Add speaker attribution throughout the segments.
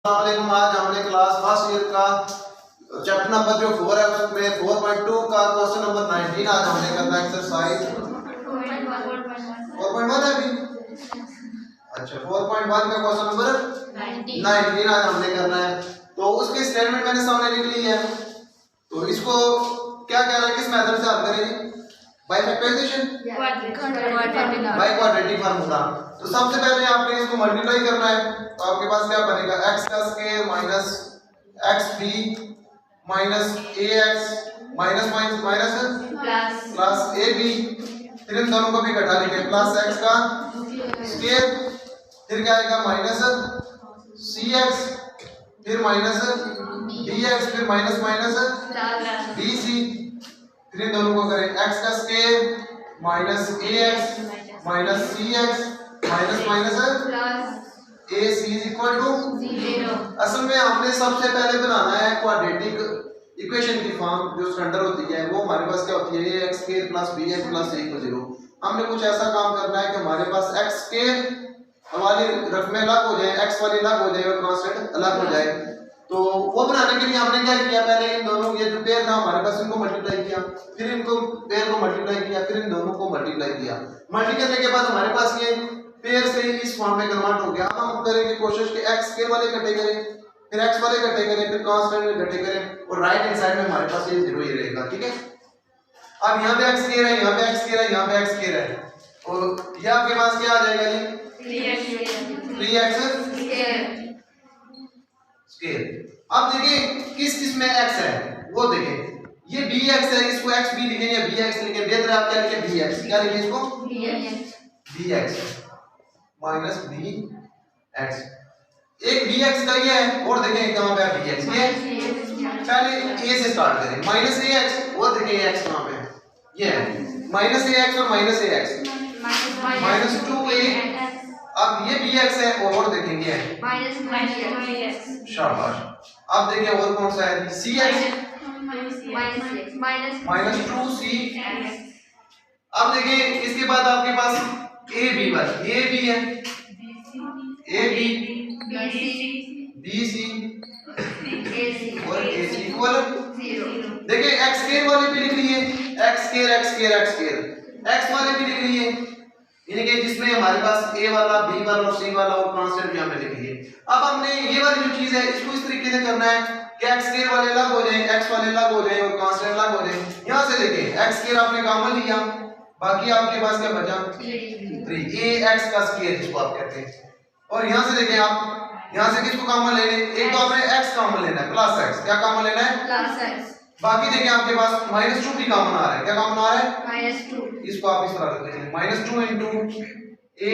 Speaker 1: अस्सलामुअलैकुम। आज हमने क्लास फर्स्ट ईयर का चैप्टर नंबर जो 4 है उसमें 4.2 का क्वेश्चन नंबर 19 आज हमने करना है एक्सरसाइज 4.1 है अभी। अच्छा 4.1 का क्वेश्चन नंबर 19 आज हमने करना है। तो उसकी स्टेटमेंट मैंने सामने लिख ली है। तो इसको क्या कह रहा है, किस मेथड से हल करेंगे? By factorization, by quadratic formula. तो सबसे पहले आपने इसको मल्टीप्लाई करना है। तो आपके पास क्या बनेगा, x का square minus xb minus ax minus minus plus ab, फिर इन दोनों को भी घटा लेंगे, प्लस x का स्क्वायर, फिर क्या आएगा माइनस cx, फिर माइनस dx, फिर माइनस माइनस dc, फिर इन दोनों को करें x का square minus ax minus cx minus minus AC is equal to 0। असल में हमने सबसे पहले बनाना है क्वाड्रेटिक इक्वेशन की फॉर्म जो स्टैंडर्ड होती है। वो हमारे पास क्या होती है, x square plus bx plus a equal 0। हमने कुछ ऐसा काम करना है कि हमारे पास x स्क्वायर वाली रकमें अलग हो जाए, x वाली अलग हो जाए और कांस्टेंट अलग हो जाए। तो वो बनाने के लिए हमने क्या किया, पहले इन दोनों ये जो पेयर था हमारे पास इनको मल्टीप्लाई किया, फिर इनको पेयर को मल्टीप्लाई किया, फिर इन दोनों को मल्टीप्लाई किया। मल्टीप्लाई करने के बाद हमारे पास ये पेयर से इस फॉर्म में कन्वर्ट हो गया। अब हम करेंगे कोशिश कि x स्क्वायर वाले इकट्ठे करें, फिर x वाले इकट्ठे करें, फिर कांस्टेंट इकट्ठे करें और राइट हैंड साइड में हमारे पास ये 0 ही रहेगा। ठीक है। अब यहाँ पे x स्क्वायर है, यहाँ पे x स्क्वायर है, यहाँ पे x स्क्वायर है, और ये आपके पास क्या आ जाएगा जी 3x स्क्वायर। अब देखिए किस किस में x है वो देखें, ये bx है, इसको xb लिखें या bx लिखें, बेहतर आप क्या लिखें bx, क्या लिखें इसको bx माइनस bx। एक bx का ये है और देखें कहां पे है bx, ये पहले a से स्टार्ट करें, माइनस ax और देखें x कहां पे है, ये है माइनस ax और माइनस ax माइनस 2a। अब ये bx है और देखेंगे है माइनस, शाबाश। अब देखिए और कौन सा है cx माइनस 2c। अब देखिए इसके बाद आपके पास ab बस, a b है, ab bc और ac इक्वल 0। देखिए x स्क्वायर वाले भी लिख लिए, x square x square x square, x वाले भी लिख लिए, यानी कि जिसमें हमारे पास a वाला b वाला और c वाला और कांस्टेंट भी हमने लिख लिए। अब हमने ये वाली जो चीज है इसको इस तरीके से करना है कि x स्क्वायर वाले अलग हो जाएं, x वाले अलग हो जाएं और कांस्टेंट अलग हो जाएं। यहां से देखिए x स्क्वायर आपने कॉमन लिया, बाकी आपके पास क्या बचा 3 ax का स्क्वायर जिसको आप कहते हैं। और यहां से देखें आप, यहां से किसको कॉमन ले लें, एक तो आपने x कॉमन लेना है प्लस x, क्या कॉमन लेना है प्लस x। बाकी देखें आपके पास -2 भी कॉमन आ रहा है, क्या कॉमन आ रहा है -2। इसको आप इस तरह रख लीजिए -2 a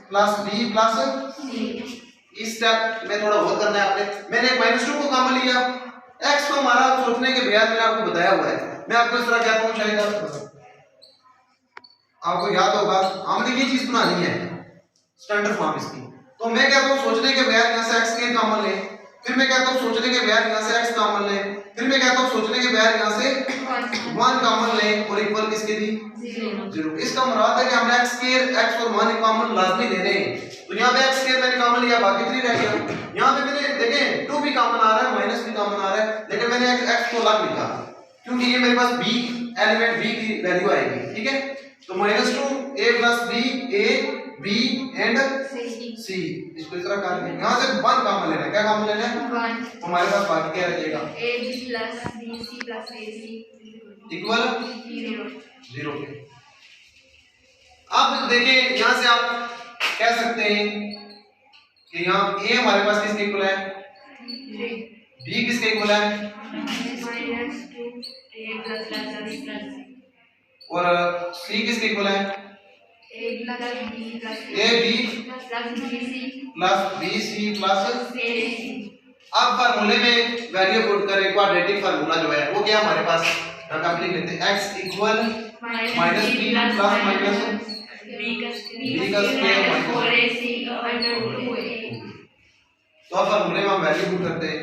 Speaker 1: plus b plus c। इस स्टेप में थोड़ा बहुत करना है आपने। मैंने -2 को कॉमन लिया, x को हमारा सोचने के बगैर मैंने आपको बताया हुआ है। मैं आपको इस तरह कहता हूं, शायद आपको याद होगा हमने ये चीज बनानी है स्टैंडर्ड फॉर्म इसकी। तो मैं कहता हूं सोचने के बगैर यहां से x के कॉमन ले, फिर मैं कहता हूं सोचने के बगैर यहां से x कॉमन ले, फिर मैं कहता हूं सोचने के बगैर यहां से 1 कॉमन ले और इक्वल किसके दी 0। इसका मुराद है कि हमने x स्क्वायर x और 1 कॉमन लाजमी लेने हैं। तो यहां पे x स्क्वायर मैंने कॉमन लिया, बाकी 3 रह गया। यहां पे मैंने देखें 2 भी कॉमन आ रहा है, माइनस भी कॉमन आ रहा है, लेकिन मैंने x को अलग लिखा क्योंकि ये मेरे पास b एलिमेंट b की वैल्यू आएगी। ठीक है। तो -2 a plus b a b and c, इसको इस तरह कर लेंगे। यहां से 1 कॉमन लेना है, क्या कॉमन लेना है 1। हमारे पास बाकी क्या रहेगा ab plus bc plus ac equal 0। अब देखिए यहां से आप कह सकते हैं कि यहां a हमारे पास किसके इक्वल है b किसके इक्वल है और c किसके इक्वल है ab plus bc plus ac। अब फार्मूले में वैल्यू पुट करें, क्वाड्रेटिक फार्मूला जो है वो क्या हमारे पास हम लिख लेते हैं x equal minus b plus minus b का स्क्वायर माइनस 4ac। तो अब फार्मूले में हम वैल्यू पुट करते हैं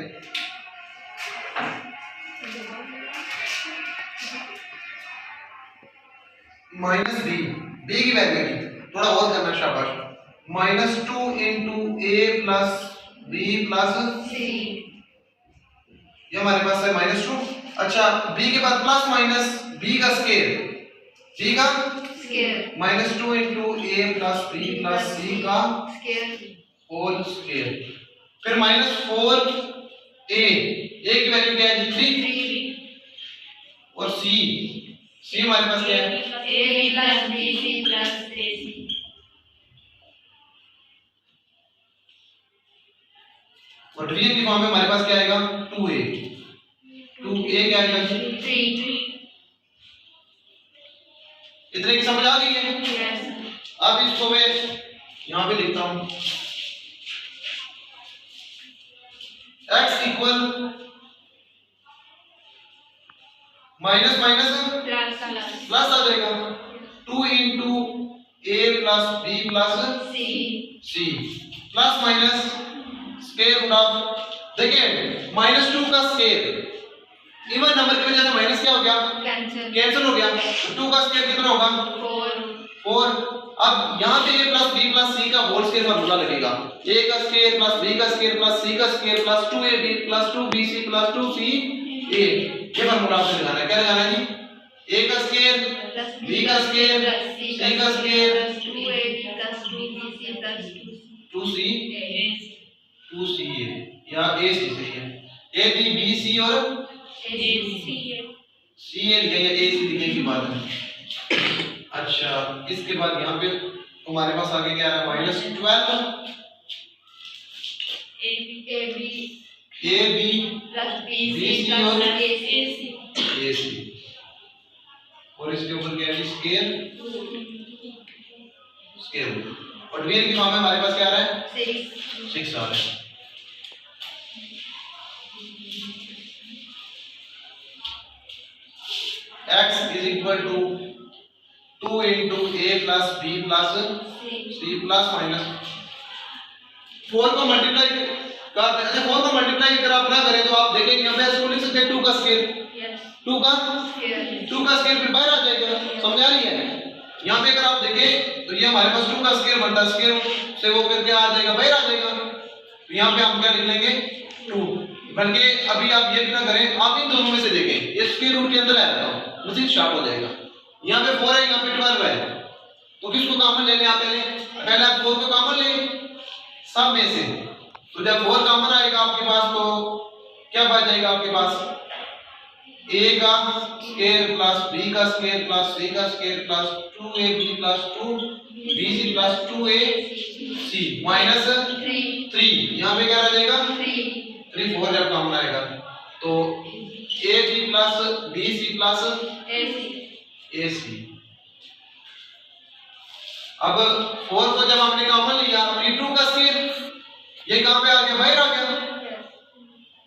Speaker 1: माइनस b की वैल्यू थोड़ा बहुत करना, शाबाश, -2 into a plus b B plus
Speaker 2: C,
Speaker 1: ये हमारे पास है -2। अच्छा बी के बाद प्लस माइनस बी का स्केयर, बी का
Speaker 2: square,
Speaker 1: -2 into A plus B plus C का
Speaker 2: स्केयर,
Speaker 1: होल स्केयर, फिर -4 ए की वैल्यू क्या है जी 3, और सी हमारे पास क्या है
Speaker 2: ए प्लस बी सी प्लस ए सी,
Speaker 1: और डिवीजन की फॉर्म में हमारे पास क्या आएगा 2a क्या आएगा जी
Speaker 2: 3।
Speaker 1: इतने की समझ आ गई है।
Speaker 2: यस,
Speaker 1: अब इसको मैं यहाँ पे लिखता हूँ x equal minus minus plus आ जाएगा 2 into A plus B plus C plus minus square root of, देखिए -2 का स्केयर इवन नंबर की वजह से माइनस क्या हो गया कैंसिल हो गया, 2 का स्केयर कितना होगा 4। अब यहाँ पे a plus B plus C का होल स्केयर फार्मूला लगेगा, a का स्केयर प्लस b का स्केयर प्लस c का square plus 2ab plus 2bc plus 2ca, ये फार्मूला आपने लगाना है। क्या लगाना है जी a का स्केयर b का स्केयर c का स्केयर 2ca या ac सही है, a b b c और c a लिखेंगे ac लिखने की बात है। अच्छा इसके बाद यहाँ पे तुम्हारे पास आगे क्या है -12 A B
Speaker 2: plus
Speaker 1: B C और ए सी, और इसके ऊपर क्या है स्केयर और डिवीजन की फॉर्म में हमारे पास क्या आ रहा है 6 आ रहा है। x is equal to 2 into a plus b plus c plus minus 4 को मल्टीप्लाई कर, अच्छा 4 को मल्टीप्लाई अगर आप ना करें तो आप देखेंगे यहाँ पे इसको लिख सकते हैं 2 का स्केयर 2 का स्केयर फिर बाहर आ जाएगा, समझ आ रही है। यहाँ पे अगर आप देखें तो ये हमारे पास 2 का स्केयर बनता है, स्केयर से वो फिर क्या आ जाएगा बाहर आ जाएगा, तो यहाँ पे हम क्या लिख लेंगे 2। बल्कि अभी आप ये भी ना करें, आप इन दोनों में से देखें ये स्क्वायर रूट के अंदर आएगा मजीद शार्प हो जाएगा, यहाँ पे 4 है यहाँ पे 12 है, तो किसको कॉमन लेने आप पहले आप 4 को कॉमन लें सब में से, तो जब 4 कॉमन आएगा आपके पास तो क्या बच जाएगा आपके पास a का स्क्वायर प्लस b का स्क्वायर प्लस c का square plus 2ab plus 2bc plus 2ac minus 3, यहाँ पे क्या रह जाएगा 3 4 जब कॉमन आएगा तो ab plus bc plus ac। अब 4 को जब हमने कॉमन लिया तो ये 2 का स्क्वायर ये कहां पे आ गया बाहर आ गया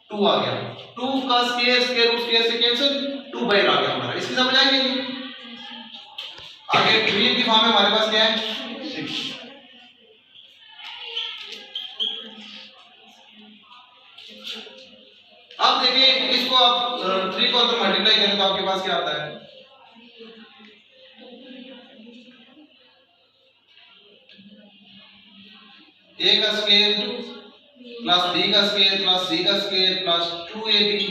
Speaker 1: 2 आ गया, 2 का स्क्वायर स्क्वायर रूट स्क्वायर से कैंसिल 2 बाहर आ गया हमारा, इसकी समझ आई नहीं। आगे डिवीजन की फॉर्म में हमारे पास क्या है 6। अब देखिए इसको आप 3 को अगर मल्टीप्लाई करें तो आपके पास क्या आता है a का स्क्वायर प्लस b का स्क्वायर प्लस c का square plus 2ab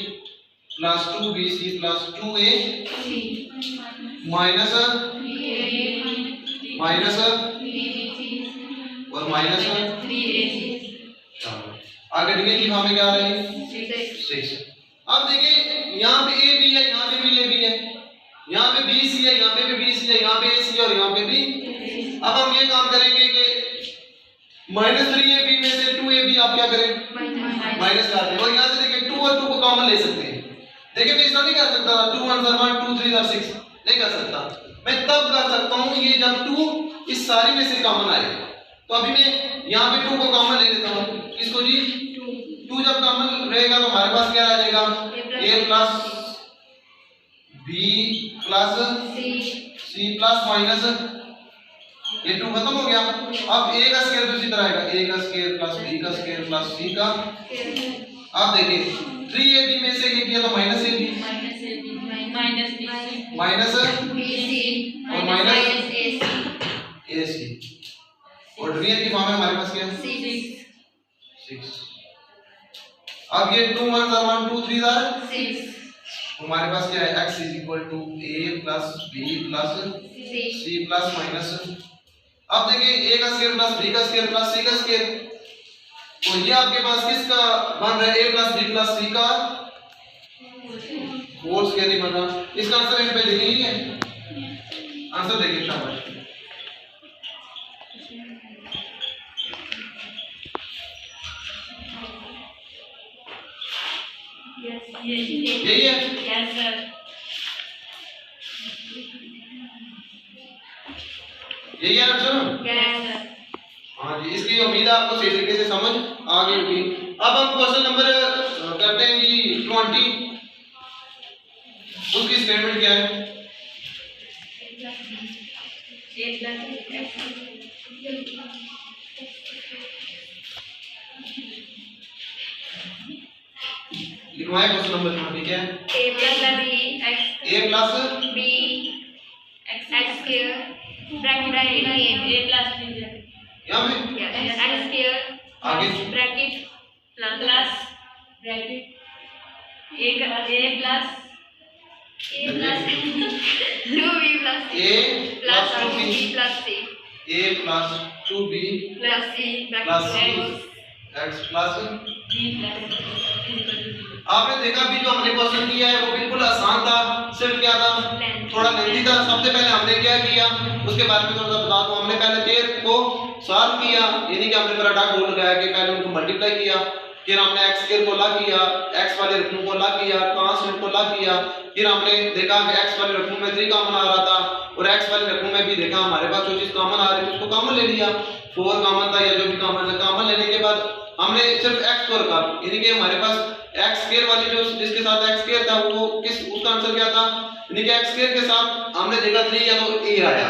Speaker 1: plus 2bc plus 2ac minus और माइनस 3ac। आगे डिवीजन की फॉर्म में क्या आ रहा है 6। अब देखिए यहाँ पे a b है, यहाँ पे भी a b है, यहाँ पे b c है, यहाँ पे भी b c है, यहाँ पे a c और यहाँ पे भी। अब हम ये काम करेंगे कि -3ab में से 2ab आप क्या करें माइनस कर दें, और यहाँ से देखिए 2 और 2 को कॉमन ले सकते हैं। देखिए मैं ऐसा नहीं कर सकता 2 1 1 2 3 6 नहीं कर सकता, मैं तब कर सकता हूँ ये जब 2 इस सारी में से कॉमन आए। तो अभी मैं यहाँ पे 2 को कॉमन ले लेता हूँ, किसको जी 2 जब कॉमन रहेगा तो हमारे पास क्या आ जाएगा a plus b plus c plus minus ये 2 खत्म हो गया। अब a का स्क्वायर तो इसी तरह आएगा a का स्क्वायर प्लस b का स्क्वायर प्लस c का। अब देखिए 3ab में से ये किया तो माइनस ab माइनस और माइनस ac, और डिवीजन की फॉर्म में हमारे पास क्या है 6। अब ये 2 1 are 1 2 3 are
Speaker 2: 6
Speaker 1: हमारे पास क्या है x is equal to a plus b plus c plus minus। अब देखिए a का स्क्वायर प्लस b का स्क्वायर प्लस c का स्क्वायर, तो ये आपके पास किसका बन रहा है a plus b plus c का होल स्क्वायर नहीं बन रहा। इसका आंसर इन पे लिखेंगे, आंसर देखिए शाबाश। यही है,
Speaker 2: Yes sir.
Speaker 1: यही है आंसर।
Speaker 2: Yes sir.
Speaker 1: हाँ जी, इसकी उम्मीद है आपको सही तरीके से समझ आ गई होगी। अब हम क्वेश्चन नंबर करते हैं जी 20। उसकी स्टेटमेंट क्या है? लिखवाएं क्वेश्चन नंबर 20 क्या है?
Speaker 2: A plus b x
Speaker 1: a plus
Speaker 2: b x square bracket a plus b
Speaker 1: यहाँ पे
Speaker 2: x square
Speaker 1: आगे
Speaker 2: bracket plus bracket a plus 2b plus c
Speaker 1: a
Speaker 2: plus
Speaker 1: plus 2b
Speaker 2: b plus c
Speaker 1: a plus 2b
Speaker 2: plus c
Speaker 1: plus
Speaker 2: bracket
Speaker 1: x plus.
Speaker 2: b plus
Speaker 1: आपने देखा भी जो हमने question किया है वो बिल्कुल आसान था, सिर्फ क्या था थोड़ा लेंथी था। सबसे पहले हमने क्या किया उसके बारे में थोड़ा सा बता दूं। हमने पहले पेयर को सॉल्व किया, यानी कि हमने प्रोडक्ट रूल लगाया कि पहले उनको मल्टीप्लाई किया, फिर हमने x स्क्वायर को ला किया, x वाले रकम को ला किया, कांस्टेंट को ला किया, फिर हमने देखा कि x वाले रकम में 3 कॉमन आ रहा था और x वाले रकम में भी देखा हमारे पास जो चीज कॉमन आ रही थी उसको कॉमन ले लिया। 4 कॉमन था या जो भी कॉमन था, कॉमन लेने के बाद हमने सिर्फ x को रखा, यानी कि हमारे पास x स्क्वायर वाली जो जिसके साथ x स्क्वायर था वो किस उसका आंसर क्या था, यानी कि x स्क्वायर के साथ हमने देखा 3 या तो a आया,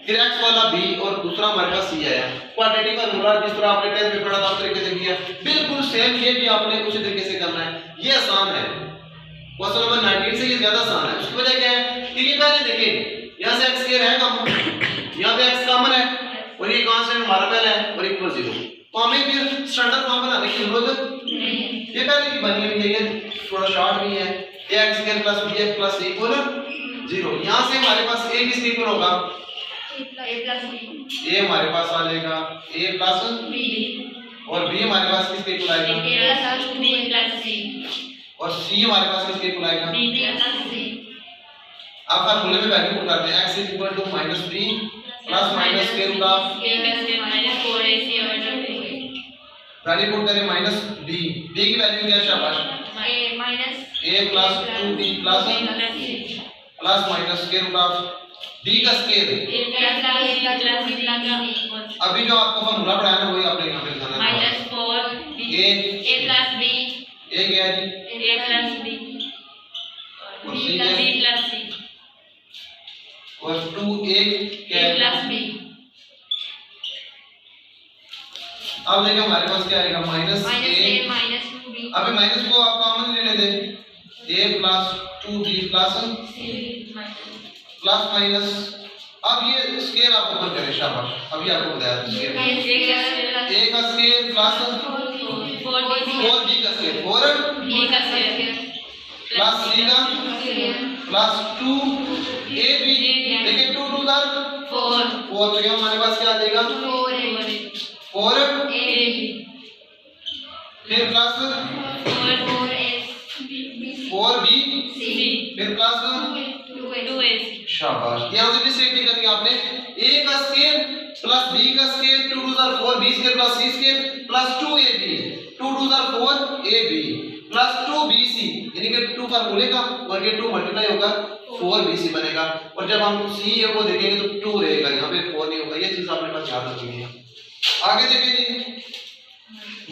Speaker 1: फिर x वाला b और दूसरा हमारे पास c आया। क्वाड्रेटिक फार्मूला जिस तरह आपने 10th में पढ़ा था उस तरीके से किया, बिल्कुल सेम ये भी आपने उसी तरीके से करना है। ये आसान है, क्वेश्चन नंबर 19 से ये ज्यादा आसान है। उसकी वजह क्या है कि ये पहले देखिए यहां से x स्क्वायर है कॉमन, यहां पे x कॉमन है और ये कांस्टेंट हमारा पहला है और इक्वल 0, तो हमें फिर स्टैंडर्ड फॉर्म बनाने की जरूरत नहीं है। ये पहले की बनी हुई है, ये थोड़ा शॉर्ट भी है। x square plus bx plus c equal 0। यहां से हमारे पास a किसके इक्वल होगा,
Speaker 2: a plus b
Speaker 1: a हमारे पास आ जाएगा a प्लस
Speaker 2: b
Speaker 1: और b हमारे पास किसके इक्वल आएगा,
Speaker 2: a plus b plus c
Speaker 1: और c हमारे पास किसके इक्वल आएगा।
Speaker 2: b plus c
Speaker 1: अब फार्मूले में वैल्यू पुट करते हैं, x = -b plus minus square root of
Speaker 2: a plus b minus 4ac over 2
Speaker 1: value put करें -b, b की वैल्यू क्या है शाबाश,
Speaker 2: a minus
Speaker 1: a plus 2b plus plus minus square root of b का square.
Speaker 2: a plus b plus c
Speaker 1: अभी जो आपको formula पढ़ाया ना वही आपने यहां पे लिखना है
Speaker 2: minus 4 b
Speaker 1: a
Speaker 2: a plus b
Speaker 1: a क्या है जी
Speaker 2: a plus b
Speaker 1: और
Speaker 2: b
Speaker 1: c
Speaker 2: plus
Speaker 1: क्या है
Speaker 2: c
Speaker 1: और 2a क्या
Speaker 2: a
Speaker 1: है।
Speaker 2: plus b
Speaker 1: अब देखिए हमारे पास क्या आएगा
Speaker 2: minus a
Speaker 1: -a,
Speaker 2: minus 2b
Speaker 1: अभी माइनस को आप कॉमन लेने दें, a plus 2b plus
Speaker 2: c minus
Speaker 1: plus minus. अब ये स्क्वायर आप ऊपर करें शाबाश, अभी आपको बताया था स्क्वायर
Speaker 2: a
Speaker 1: a का स्क्वायर प्लस 4b का स्क्वायर 4
Speaker 2: b का स्क्वायर
Speaker 1: प्लस c का प्लस 2ab, देखिए 2 2 4
Speaker 2: 4
Speaker 1: 4, तो ये हमारे पास क्या आ जाएगा 4 फिर प्लस 4b फिर प्लस शाबाश। यहां से भी सेम नहीं करनी आपने, a का स्क्वायर प्लस b का square 2 2 4 b square plus c square plus 2ab 2 2 4ab plus 2bc, यानी कि 2 फार्मूले का और ये 2 मल्टीप्लाई होगा 4bc बनेगा, और जब हम c है वो देखेंगे तो 2 रहेगा, यहां पे 4 नहीं होगा। ये चीज आपने पास याद रखनी है। आगे देखिए जी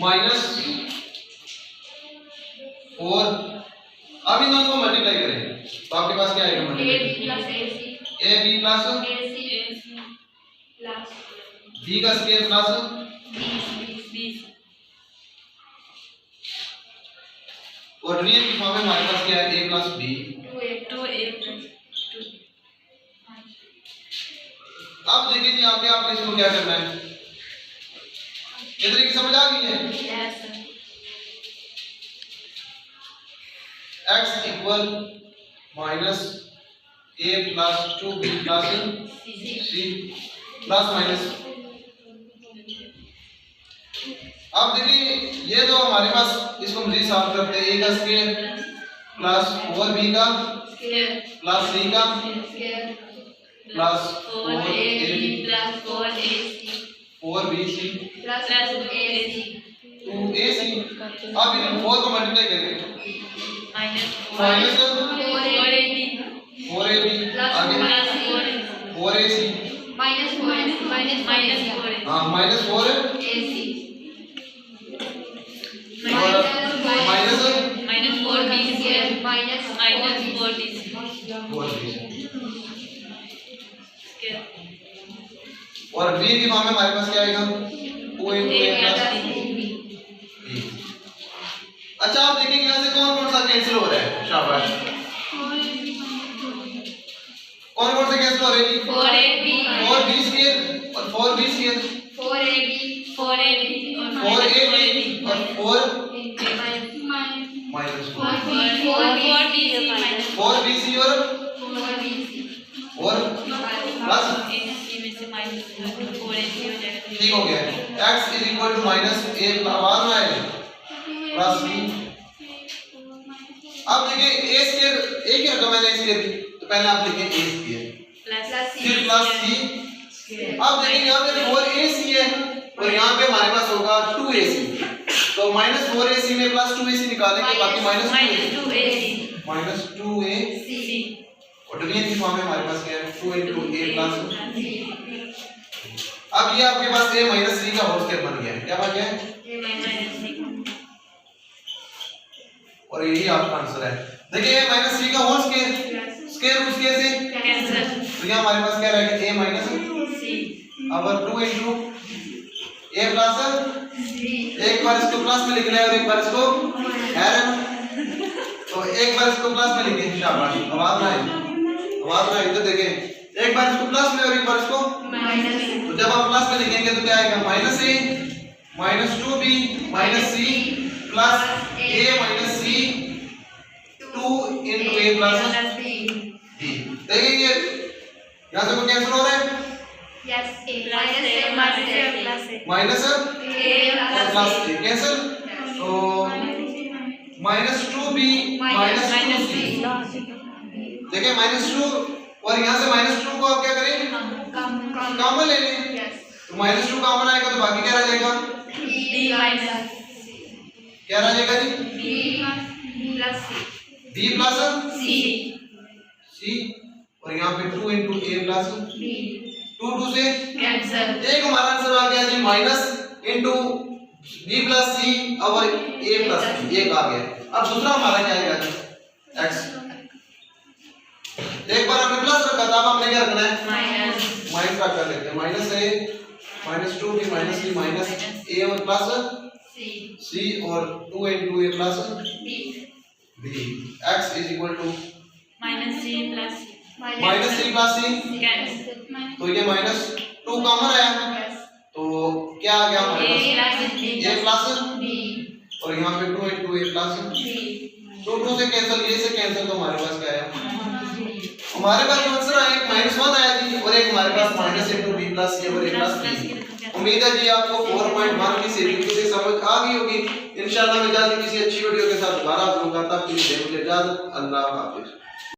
Speaker 1: -4, अब इन दोनों को मल्टीप्लाई करें तो आपके पास क्या आएगा मल्टीप्लाई ab प्लस b का स्क्वायर प्लस और यूनियन की फॉर्म में हमारे पास क्या है a प्लस b। अब देखिए जी आगे आपने इसको क्या करना है, इधर की समझ आ गई है। x equal minus a plus 2b plus c plus minus. अब देखिए ये तो हमारे पास, इसको मजीद सॉल्व करते हैं। a का स्क्वायर प्लस 4b का प्लस c का plus 4ab
Speaker 2: plus
Speaker 1: 4bc
Speaker 2: plus
Speaker 1: 2ac। अब इन 4 को मल्टीप्लाई करेंगे
Speaker 2: माइनस
Speaker 1: माइनस
Speaker 2: 4ab
Speaker 1: 4ab आगे
Speaker 2: प्लस
Speaker 1: 4ac हाँ minus 4 minus
Speaker 2: minus 4b minus 4b
Speaker 1: 4b और b की फॉर्म में हमारे पास क्या आएगा 2 a प्लस b। अच्छा आप देखेंगे यहाँ से कौन कौन सा कैंसिल हो रहा है, शाबाश। कौन कौन से कैंसिल हो रहे हैं? 4b स्क्वायर और 4b स्क्वायर
Speaker 2: 4ab और
Speaker 1: 4 माइनस 4bc और प्लस ठीक हो गया। x is equal to minus a बाद में आएगा प्लस b। अब देखिए a स्क्वायर एक ही रकम है स्क्वायर की, तो पहले आप लिखें a स्क्वायर फिर प्लस c। अब देखिए यहाँ पे 4ac है और यहाँ पे हमारे पास होगा 2ac, तो माइनस 4ac में प्लस 2ac निकालेंगे, बाकी माइनस 2a और डिवीजन की फॉर्म में हमारे पास क्या है 2 into a प्लस। अब ये आपके पास a माइनस c का होल स्क्वायर बन गया है। क्या बन गया है? और यही आपका आंसर है। देखिए a माइनस c का whole square square root square से तो यहाँ हमारे पास क्या रहेगा a माइनस अब 2 into a प्लस, एक बार इसको प्लस में लिख लें और एक बार इसको एरर, तो एक बार इसको प्लस में लिखें, शाबाश। आवाज ना इधर देखें, एक बार इसको प्लस में और एक बार इसको माइनस। तो जब आप प्लस में लिखेंगे तो क्या आएगा minus a minus 2b minus c plus a minus c 2 into a plus b। देखिए यहाँ से कोई कैंसिल हो रहा है माइनस और प्लस a कैंसिल, तो माइनस 2b माइनस 2c। देखिए माइनस 2 और यहाँ से माइनस 2 को आप क्या करें कॉमन ले लें, तो माइनस 2 कॉमन आएगा तो बाकी क्या रह जाएगा क्या रह जाएगा जी b प्लस c और यहाँ पे 2 into a प्लस 2 से कैंसिल। एक हमारा आंसर आ गया जी minus into b plus c और a प्लस b, एक आ गया। अब दूसरा हमारा क्या आएगा x, एक बार हमने प्लस रखा था, अब हमने क्या रखना है माइनस रख कर लेते हैं। Minus a minus 2b minus c minus a और प्लस c और 2 into a plus b। x is equal to
Speaker 2: minus c plus c,
Speaker 1: तो ये माइनस 2 कॉमन आया तो क्या आ गया हमारे पास a प्लस और यहाँ पे 2 into a प्लस 2 से कैंसिल, ये से कैंसिल, तो हमारे पास क्या आया हमारे पास जो आंसर आया एक -1 आया जी और एक हमारे पास minus into b plus c और a प्लस b। उम्मीद है जी आपको 4.1 की सीरीज से समझ आ गई होगी। इंशाल्लाह मैं जल्द किसी अच्छी वीडियो के साथ दोबारा आपको तब तक के लिए इजाजत, अल्लाह हाफिज।